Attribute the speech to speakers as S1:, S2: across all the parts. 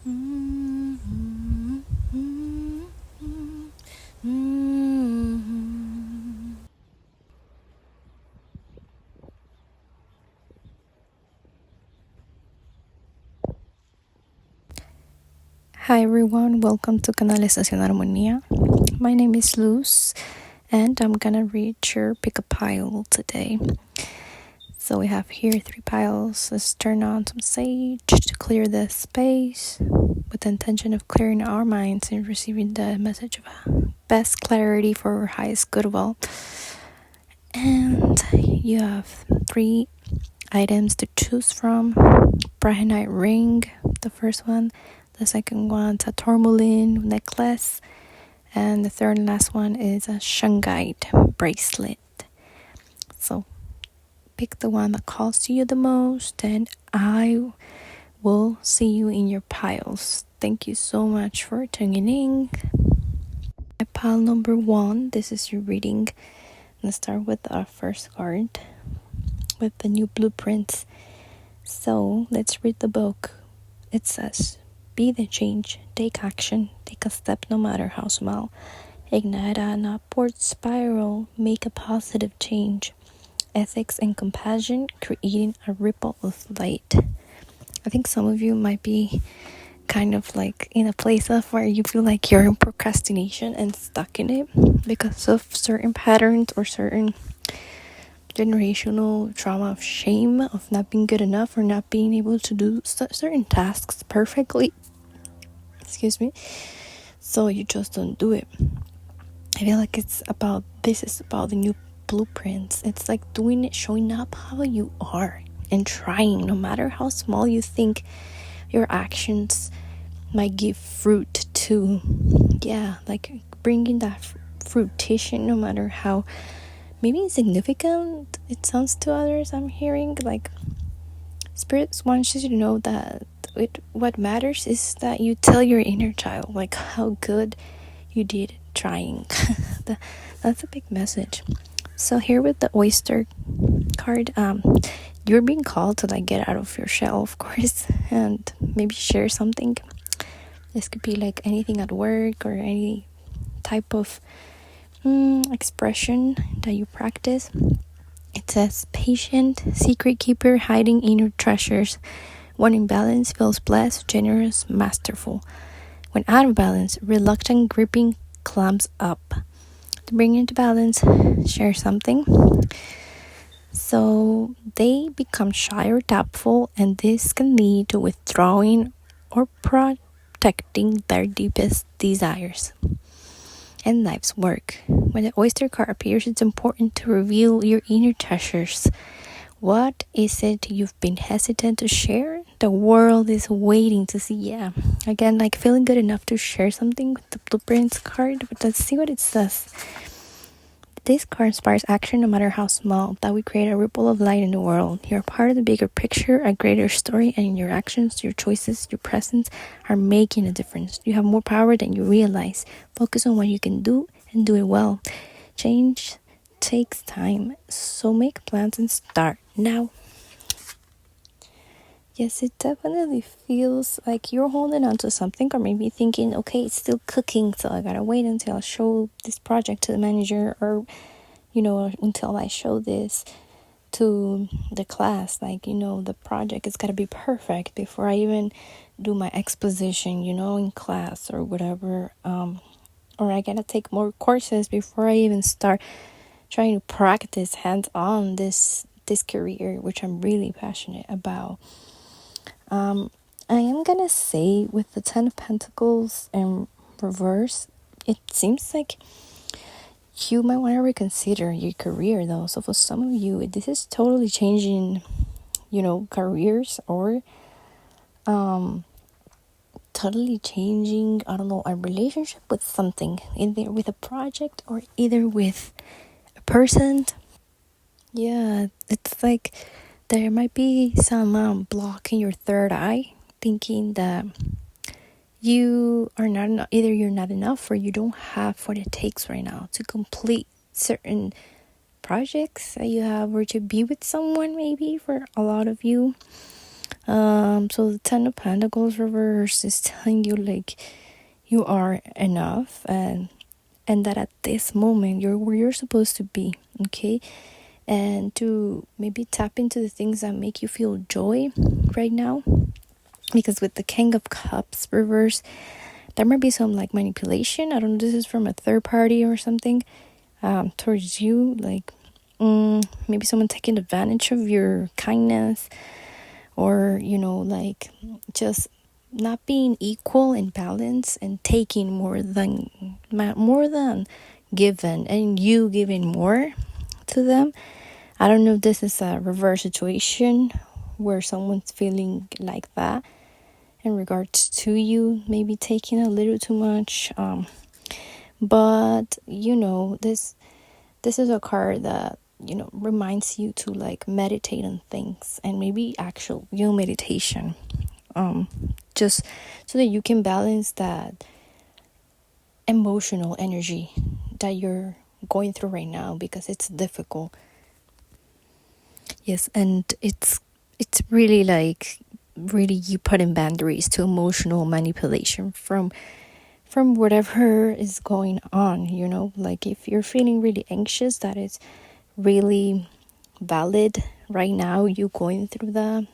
S1: Hi everyone, welcome to Canalización Armonía. My name is Luz and I'm gonna read your pick a pile today. So we have here 3 piles. Let's turn on some sage to clear the space with the intention of clearing our minds and receiving the message of best clarity for our highest goodwill. And you have 3 items to choose from. Prehenite ring, the first one. The second one's a Tourmaline necklace. And the third and last one is a Shunguite bracelet. So pick the one that calls to you the most, and I will see you in your piles. Thank you so much for tuning in. Pile number 1, this is your reading. Let's start with our first card with the new blueprints. So let's read the book. It says, be the change, take action, take a step no matter how small. Ignite an upward spiral, make a positive change. Ethics and compassion, creating a ripple of light. I think some of you might be kind of like in a place of where you feel like you're in procrastination and stuck in it because of certain patterns or certain generational trauma of shame of not being good enough or not being able to do certain tasks perfectly. Excuse me. So you just don't do it. I feel like this is about the new blueprints. It's like doing it, showing up how you are and trying, no matter how small you think your actions might give fruit to. Yeah, like bringing that fruition, no matter how maybe insignificant it sounds to others. I'm hearing like spirits wants you to know that what matters is that you tell your inner child like how good you did trying. That's a big message. So here with the oyster card, you're being called to like get out of your shell, of course, and maybe share something. This could be like anything at work or any type of expression that you practice. It says, patient, secret keeper, hiding inner treasures. When in balance, feels blessed, generous, masterful. When out of balance, reluctant, gripping, clamps up. To bring into balance, share something. So they become shy or doubtful, and this can lead to withdrawing or protecting their deepest desires. And life's work. When the oyster card appears, it's important to reveal your inner treasures. What is it you've been hesitant to share? The world is waiting to see. Yeah, again, like feeling good enough to share something with the blueprints card. But let's see what it says. This card inspires action no matter how small, that we create a ripple of light in the world. You're part of the bigger picture, a greater story, and your actions, your choices, your presence are making a difference. You have more power than you realize. Focus on what you can do and do it well. Change takes time, so make plans and start now. Yes, it definitely feels like you're holding on to something, or maybe thinking, okay, it's still cooking, so I gotta wait until I show this project to the manager, or until I show this to the class. Like, the project is gotta be perfect before I even do my exposition, in class or whatever. Or I gotta take more courses before I even start trying to practice hands-on this career, which I'm really passionate about. I am gonna say with the 10 of Pentacles in reverse, it seems like you might want to reconsider your career though. So for some of you, this is totally changing, careers, or totally changing, I don't know, a relationship with something, either with a project or either with a person. Yeah, it's like there might be some block in your third eye, thinking that you are not enough, either you're not enough or you don't have what it takes right now to complete certain projects that you have, or to be with someone. Maybe for a lot of you, So the Ten of Pentacles reverse is telling you like you are enough, and that at this moment you're where you're supposed to be, okay? And to maybe tap into the things that make you feel joy right now, because with the King of Cups reverse, there might be some like manipulation. I don't know, this is from a third party or something, towards you, like maybe someone taking advantage of your kindness, or like just not being equal in balance and taking more than given, and you giving more to them. I don't know if this is a reverse situation where someone's feeling like that in regards to you, maybe taking a little too much, but this is a card that reminds you to like meditate on things, and maybe actual meditation, just so that you can balance that emotional energy that you're going through right now, because it's difficult. Yes, and it's really like really you putting boundaries to emotional manipulation from whatever is going on, like if you're feeling really anxious, that is really valid right now, you going through that.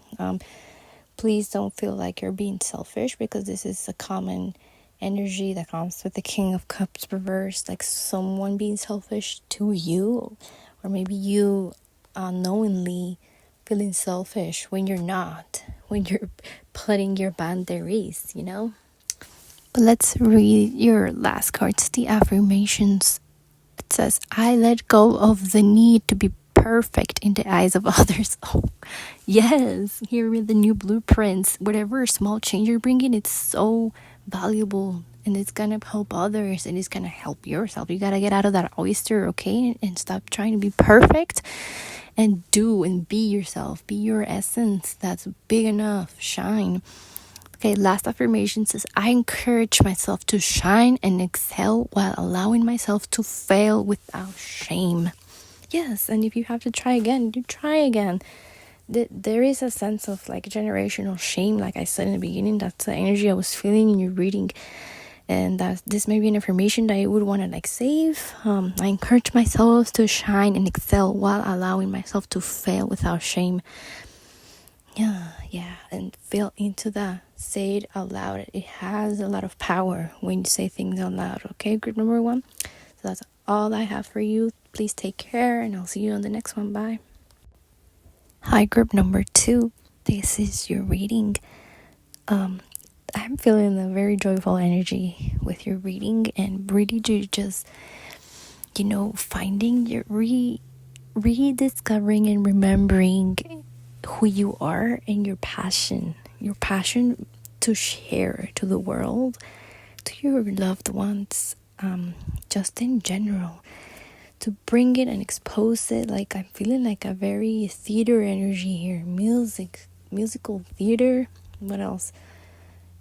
S1: Please don't feel like you're being selfish, because this is a common energy that comes with the King of Cups reversed, like someone being selfish to you, or maybe you unknowingly feeling selfish when you're not, when you're putting your boundaries, But let's read your last cards, the affirmations. It says, I let go of the need to be perfect in the eyes of others. Oh, yes, here are the new blueprints. Whatever small change you're bringing, it's so valuable, and it's gonna help others, and it's gonna help yourself. You gotta get out of that oyster, okay? And stop trying to be perfect, and do and be yourself. Be your essence. That's big enough. Shine. Okay, last affirmation says, I encourage myself to shine and excel while allowing myself to fail without shame. Yes, and if you have to try again, you try again. There is a sense of like generational shame, like I said in the beginning. That's the energy I was feeling in your reading. And that this may be an information that I would want to like save. I encourage myself to shine and excel while allowing myself to fail without shame. Yeah, and feel into that. Say it out loud. It has a lot of power when you say things out loud. Okay, group number 1. So that's all I have for you. Please take care, and I'll see you on the next one. Bye. Hi, group number 2. This is your reading. I'm feeling a very joyful energy with your reading, and really just finding your rediscovering and remembering who you are, and your passion to share to the world, to your loved ones, just in general, to bring it and expose it. Like I'm feeling like a very theater energy here, musical theater. What else?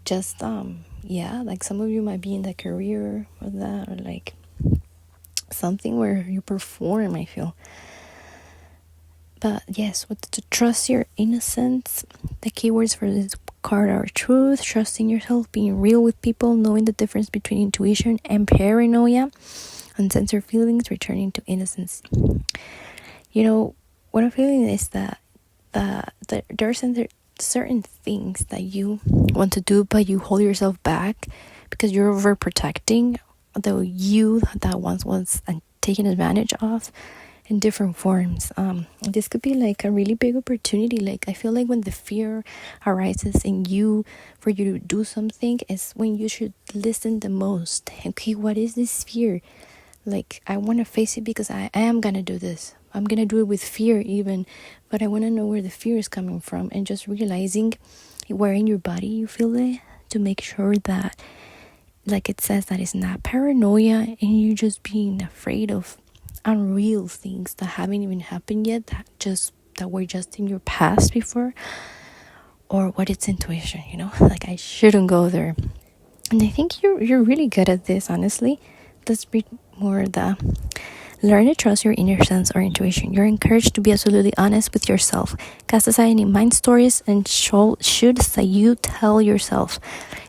S1: Just like some of you might be in the career or that, or like something where you perform, I feel. But yes, to trust your innocence. The keywords for this card are truth, trusting yourself, being real with people, knowing the difference between intuition and paranoia, uncensored feelings, returning to innocence. What I'm feeling is that there are certain things that you want to do, but you hold yourself back because you're overprotecting the you that once was taken advantage of in different forms. This could be like a really big opportunity. Like I feel like when the fear arises in you for you to do something is when you should listen the most. Okay, what is this fear? Like I want to face it because I am gonna do this. I'm gonna do it with fear even, but I want to know where the fear is coming from, and just realizing where in your body you feel it, to make sure that, like it says, that it's not paranoia and you just being afraid of unreal things that haven't even happened yet, that were just in your past before, or what it's intuition, like I shouldn't go there. And I think you're really good at this, honestly. Let's read more of the Learn to trust your inner sense or intuition. You're encouraged to be absolutely honest with yourself. Cast aside any mind stories and shoulds that you tell yourself.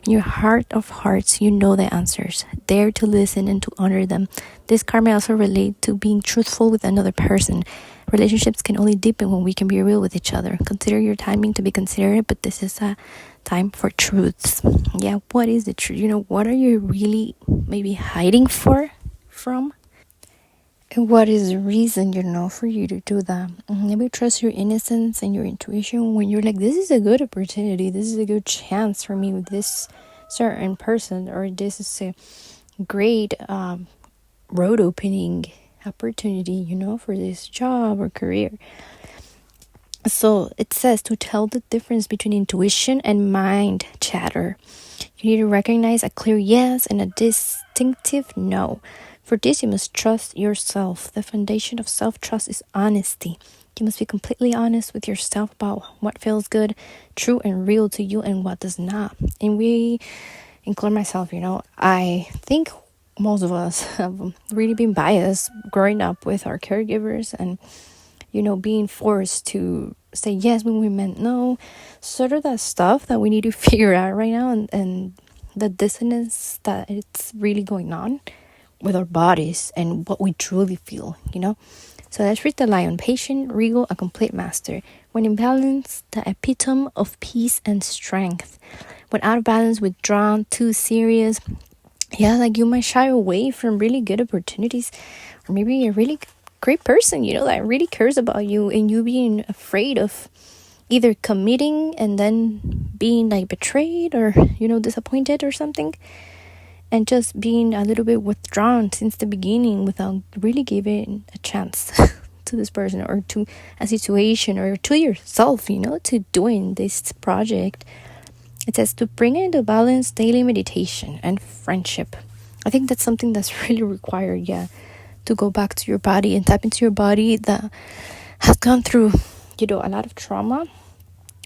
S1: In your heart of hearts, you know the answers. Dare to listen and to honor them. This card may also relate to being truthful with another person. Relationships can only deepen when we can be real with each other. Consider your timing to be considerate, but this is a time for truths. Yeah, what is the truth? What are you really maybe hiding from? And what is the reason, for you to do that? Maybe trust your innocence and your intuition when you're like, this is a good opportunity. This is a good chance for me with this certain person, or this is a great road opening opportunity, for this job or career. So it says to tell the difference between intuition and mind chatter. You need to recognize a clear yes and a distinctive no. For this, you must trust yourself. The foundation of self-trust is honesty. You must be completely honest with yourself about what feels good, true, and real to you, and what does not. And we, include myself, I think most of us have really been biased growing up with our caregivers and, being forced to say yes when we meant no. Sort of that stuff that we need to figure out right now, and the dissonance that it's really going on with our bodies and what we truly feel, So let's read the lion. Patient, regal, a complete master. When in balance, the epitome of peace and strength. When out of balance, withdrawn, too serious. Yeah, like you might shy away from really good opportunities, or maybe a really great person, that really cares about you, and you being afraid of either committing and then being like betrayed or, disappointed or something. And just being a little bit withdrawn since the beginning without really giving a chance to this person or to a situation or to yourself, to doing this project. It says to bring into balance daily meditation and friendship. I think that's something that's really required, to go back to your body and tap into your body that has gone through, a lot of trauma.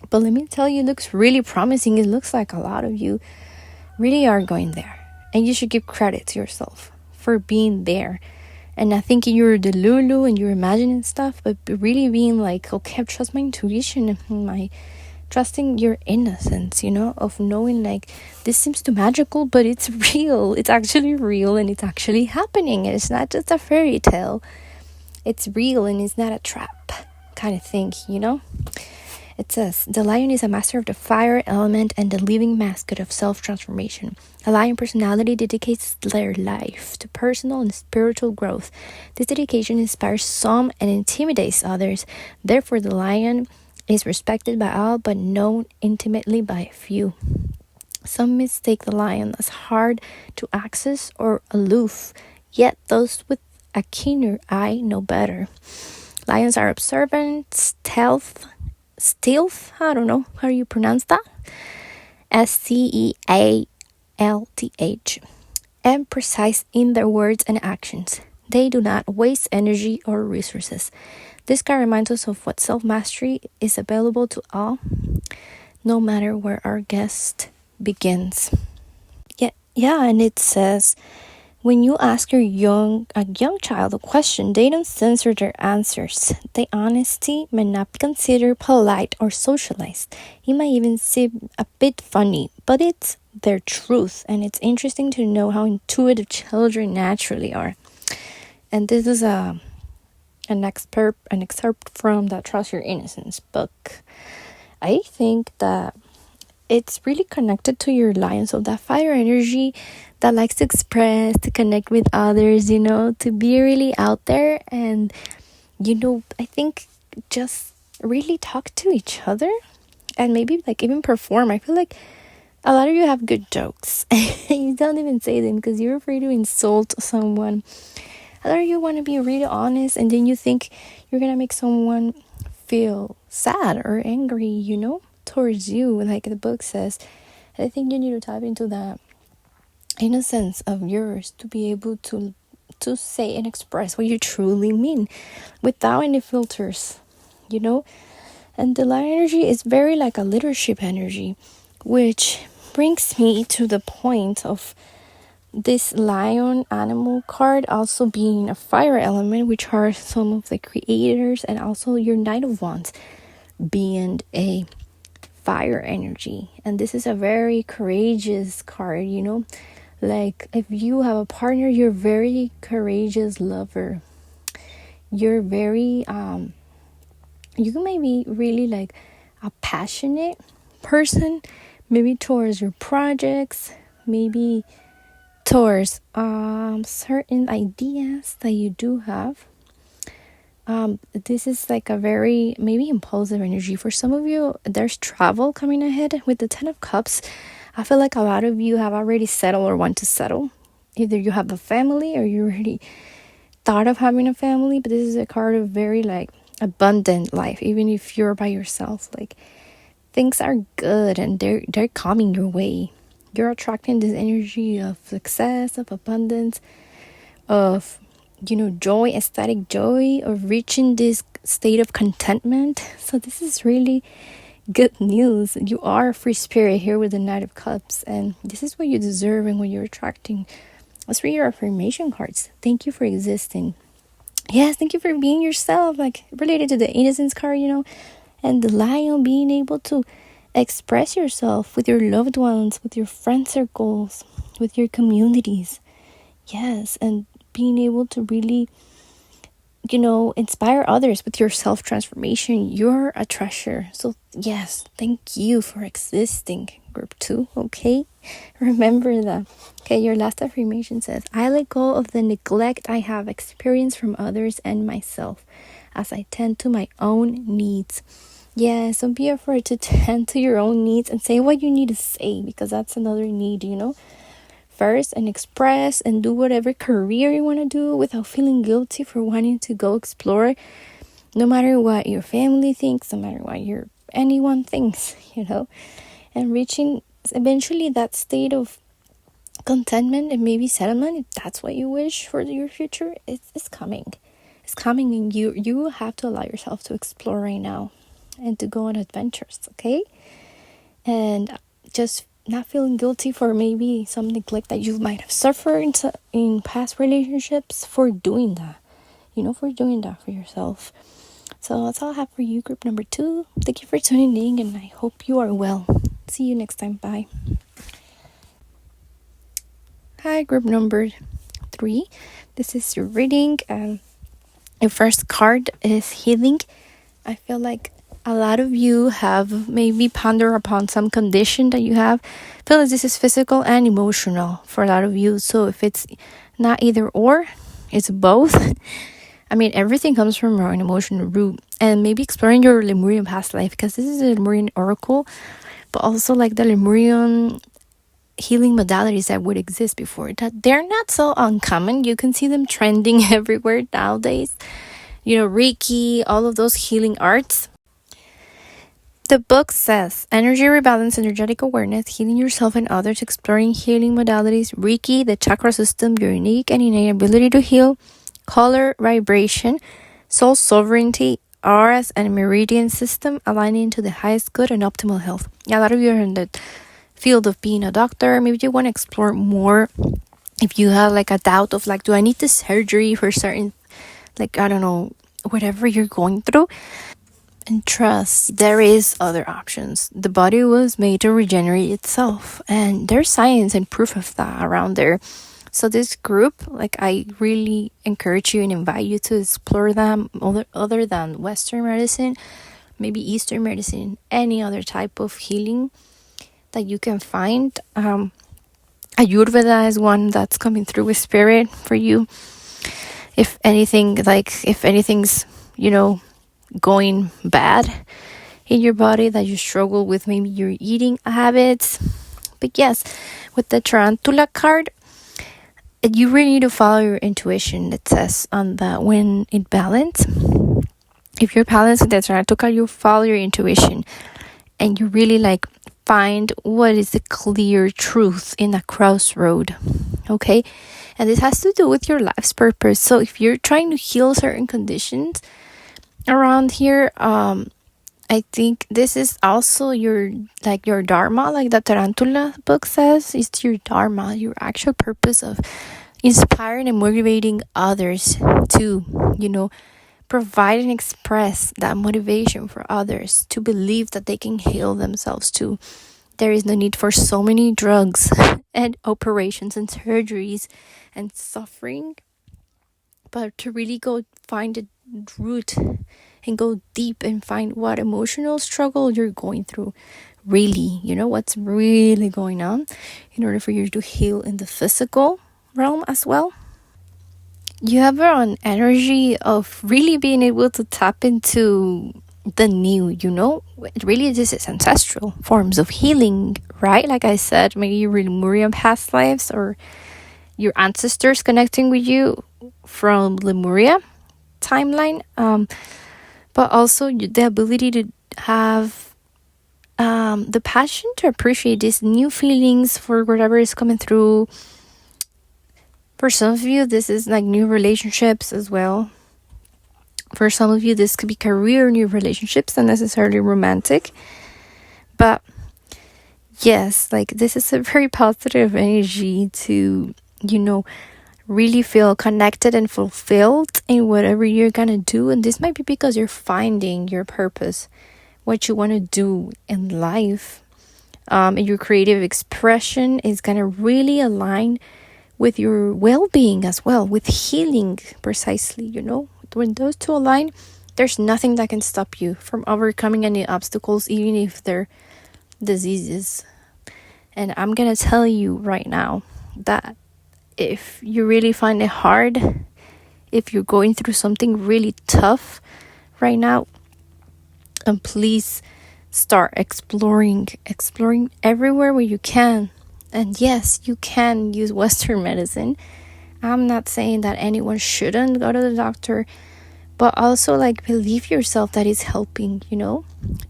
S1: But let me tell you, it looks really promising. It looks like a lot of you really are going there. And you should give credit to yourself for being there. And not thinking you're the Lulu and you're imagining stuff, but really being like, okay, I trust my intuition and trusting your innocence, of knowing like this seems too magical, but it's real. It's actually real and it's actually happening. And it's not just a fairy tale. It's real and it's not a trap kind of thing, It says, the lion is a master of the fire element and the living mascot of self-transformation. A lion personality dedicates their life to personal and spiritual growth. This dedication inspires some and intimidates others. Therefore, the lion is respected by all but known intimately by few. Some mistake the lion as hard to access or aloof, yet those with a keener eye know better. Lions are observant, stealth, I don't know how you pronounce that, Stealth, and precise in their words and actions. They do not waste energy or resources. This card reminds us of what self-mastery is available to all, no matter where our guest begins. Yeah, and it says, when you ask a young child a question, they don't censor their answers. The honesty may not be considered polite or socialized. It might even seem a bit funny, but it's their truth, and it's interesting to know how intuitive children naturally are. And this is an excerpt from the Trust Your Innocence book. I think that it's really connected to your lion, so that fire energy that likes to express, to connect with others, to be really out there and, I think just really talk to each other and maybe like even perform. I feel like a lot of you have good jokes. You don't even say them because you're afraid to insult someone. A lot of you want to be really honest, and then you think you're going to make someone feel sad or angry, towards you, like the book says. And I think you need to tap into that innocence of yours to be able to say and express what you truly mean without any filters, And the light energy is very like a leadership energy, which brings me to the point of this lion animal card also being a fire element, which are some of the creators, and also your Knight of Wands being a fire energy. And this is a very courageous card, you know, like if you have a partner, you're very courageous lover. You're very you may be really like a passionate person, maybe towards your projects, maybe towards certain ideas that you do have. This is like a very maybe impulsive energy. For some of you, there's travel coming ahead with the 10 of Cups. I feel like a lot of you have already settled or want to settle. Either you have a family or you already thought of having a family, but this is a card of very like abundant life. Even if you're by yourself, like things are good and they're coming your way. You're attracting this energy of success, of abundance, of, you know, joy, ecstatic joy, of reaching this state of contentment. So this is really good news. You are a free spirit here with the Knight of Cups, and this is what you deserve and what you're attracting. Let's read your affirmation cards. Thank you for existing. Yes, thank you for being yourself, like related to the innocence card, you know, and the lion, being able to express yourself with your loved ones, with your friend circles, with your communities. Yes, and being able to really, you know, inspire others with your self-transformation. You're a treasure. So yes, thank you for existing, group 2. Okay, remember that. Okay, your last affirmation says, I let go of the neglect I have experienced from others and myself as I tend to my own needs. Yes, don't be afraid to tend to your own needs and say what you need to say, because that's another need, you know, first, and express and do whatever career you want to do without feeling guilty for wanting to go explore, no matter what your family thinks, no matter what anyone thinks, you know, and reaching eventually that state of contentment and maybe settlement, if that's what you wish for your future. It's coming. It's coming, and you have to allow yourself to explore right now and to go on adventures, okay? And just not feeling guilty for maybe some neglect that you might have suffered in past relationships, for doing that, you know, for doing that for yourself. So that's all I have for you, group number 2. Thank you for tuning in, and I hope you are well. See you next time. Bye. Hi, group number 3. This is your reading. Your first card is healing. I feel like a lot of you have maybe pondered upon some condition that you have. I feel like this is physical and emotional for a lot of you. So if it's not either or, it's both. I mean, everything comes from an emotional root. And maybe exploring your Lemurian past life, because this is a Lemurian oracle, but also like the Lemurian healing modalities that would exist before, that they're not so uncommon. You can see them trending everywhere nowadays. You know, Reiki, all of those healing arts. The book says energy rebalance, energetic awareness, healing yourself and others, exploring healing modalities, Reiki, the chakra system, your unique and innate ability to heal, color, vibration, soul sovereignty, auras, and meridian system, aligning to the highest good and optimal health. Yeah, a lot of you are in the field of being a doctor. Maybe you want to explore more. If you have like a doubt of like, do I need the surgery for certain, like, I don't know, whatever you're going through, and trust, there is other options. The body was made to regenerate itself, and there's science and proof of that around there. So this group, like, I really encourage you and invite you to explore them other than Western medicine, maybe Eastern medicine, any other type of healing that you can find. Ayurveda is one that's coming through with spirit for you. If anything's, you know, going bad in your body, that you struggle with maybe your eating habits. But yes, with the tarantula card, you really need to follow your intuition. It says on that when it balance, if you're balanced with the tarantula card, you follow your intuition and you really like find what is the clear truth in a crossroad. Okay, and this has to do with your life's purpose. So if you're trying to heal certain conditions around here, and I think this is also your Dharma, like the Tarantula book says. It's your Dharma, your actual purpose of inspiring and motivating others to, provide and express that motivation for others to believe that they can heal themselves too. There is no need for so many drugs and operations and surgeries and suffering, but to really go find the root and go deep and find what emotional struggle you're going through. Really, what's really going on in order for you to heal in the physical realm as well. You have an energy of really being able to tap into the new, really this is ancestral forms of healing, right? Like I said, maybe your Lemuria past lives or your ancestors connecting with you from Lemuria timeline, but also the ability to have the passion to appreciate these new feelings for whatever is coming through. For some of you, this is like new relationships as well. For some of you, this could be career, new relationships, not necessarily romantic. But yes, like this is a very positive energy to, really feel connected and fulfilled in whatever you're gonna do. And this might be because you're finding your purpose, what you want to do in life. And your creative expression is gonna really align with your well-being as well, with healing precisely. When those two align, there's nothing that can stop you from overcoming any obstacles, even if they're diseases. And I'm gonna tell you right now that if you really find it hard, if you're going through something really tough right now, and please start exploring everywhere where you can. And yes, you can use Western medicine. I'm not saying that anyone shouldn't go to the doctor, but also believe yourself that it's helping,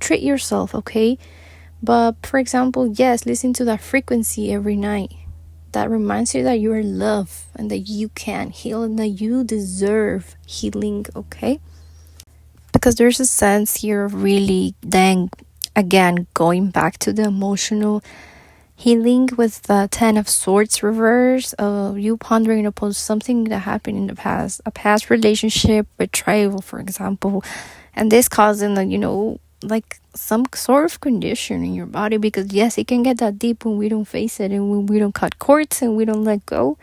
S1: treat yourself, okay? But for example, yes, listen to that frequency every night that reminds you that you are loved and that you can heal and that you deserve healing, okay? Because there's a sense here of really then again going back to the emotional healing with the 10 of Swords reverse, of you pondering upon something that happened in the past, a past relationship, betrayal, for example, and this causing some sort of condition in your body. Because yes, it can get that deep when we don't face it and when we don't cut cords and we don't let go.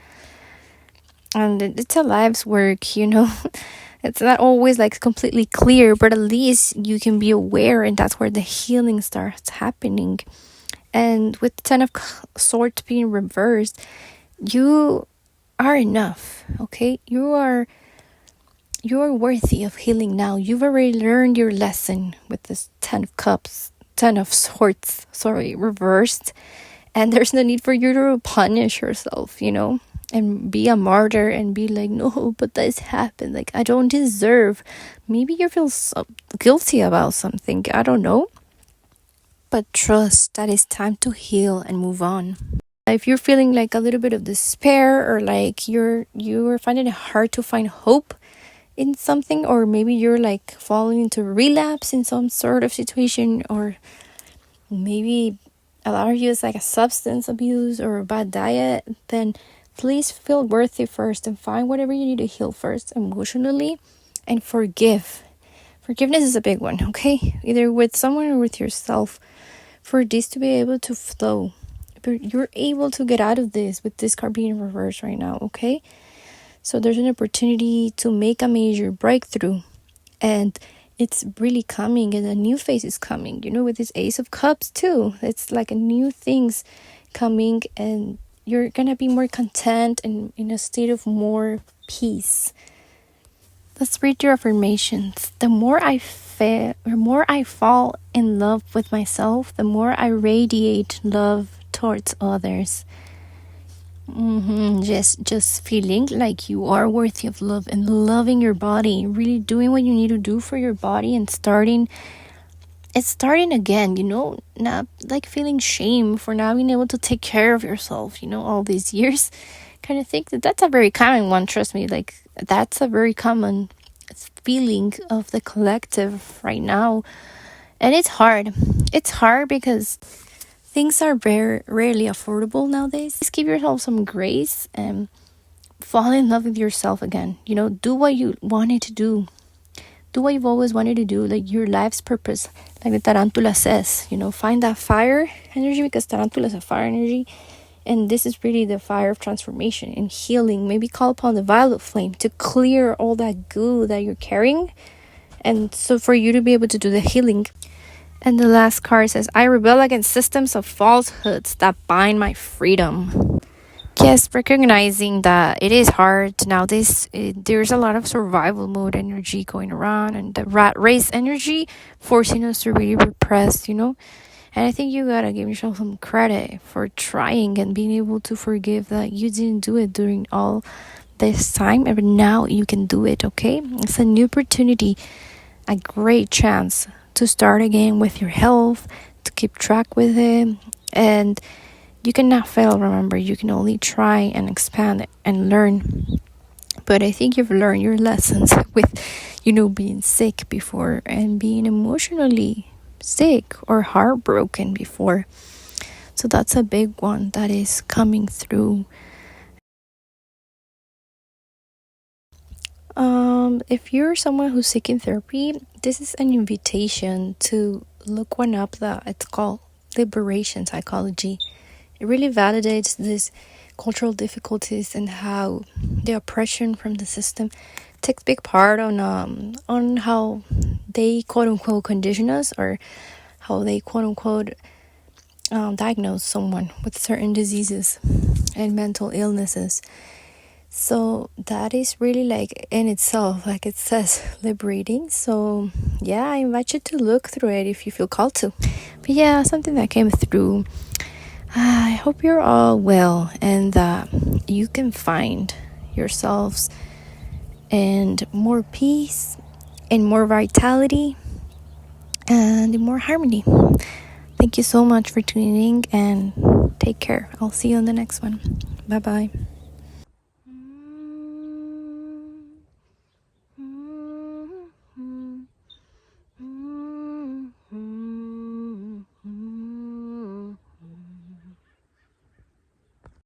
S1: And it's a life's work, It's not always completely clear, but at least you can be aware, and that's where the healing starts happening. And with the 10 of Swords being reversed, you are enough, okay? You are worthy of healing now. You've already learned your lesson with this 10 of Swords, reversed. And there's no need for you to punish yourself, and be a martyr and be like, no, but this happened. I don't deserve. Maybe you feel so guilty about something. I don't know. But trust that it's time to heal and move on. If you're feeling a little bit of despair, or you're finding it hard to find hope in something, or maybe you're falling into relapse in some sort of situation, or maybe a lot of you is a substance abuse or a bad diet, then please feel worthy first and find whatever you need to heal first emotionally, and forgive. Forgiveness is a big one, okay? Either with someone or with yourself, for this to be able to flow. You're able to get out of this with this card being reversed right now, okay? So there's an opportunity to make a major breakthrough, and it's really coming, and a new phase is coming, with this Ace of Cups too. It's a new things coming, and you're gonna be more content and in a state of more peace. Let's read your affirmations. The more I fall in love with myself, the more I radiate love towards others. Just feeling like you are worthy of love and loving your body, really doing what you need to do for your body, and starting again, not feeling shame for not being able to take care of yourself, all these years. Kind of think that's a very common one, trust me. That's a very common feeling of the collective right now. And it's hard because things are very rarely affordable nowadays. Just give yourself some grace and fall in love with yourself again. Do what you wanted to do. Do what you've always wanted to do, like your life's purpose. Like the tarantula says, find that fire energy, because tarantula is a fire energy. And this is really the fire of transformation and healing. Maybe call upon the violet flame to clear all that goo that you're carrying. And so for you to be able to do the healing. And the last card says, I rebel against systems of falsehoods that bind my freedom. Yes, recognizing that it is hard nowadays. There's a lot of survival mode energy going around, and the rat race energy forcing us to really repress, And I think you gotta give yourself some credit for trying and being able to forgive that you didn't do it during all this time, and now you can do it, okay? It's a new opportunity, a great chance to start again with your health, to keep track with it, and you cannot fail. Remember, you can only try and expand and learn. But I think you've learned your lessons with, being sick before and being emotionally sick or heartbroken before. So that's a big one that is coming through. If you're someone who's seeking therapy, this is an invitation to look one up that it's called liberation psychology. It really validates these cultural difficulties and how the oppression from the system takes big part on how they quote unquote condition us, or how they quote unquote diagnose someone with certain diseases and mental illnesses. So that is really like in itself, like it says, liberating. So yeah, I invite you to look through it if you feel called to. But yeah, something that came through. I hope you're all well and that you can find yourselves and more peace and more vitality and more harmony. Thank you so much for tuning in, and take care. I'll see you on the next one. Bye bye.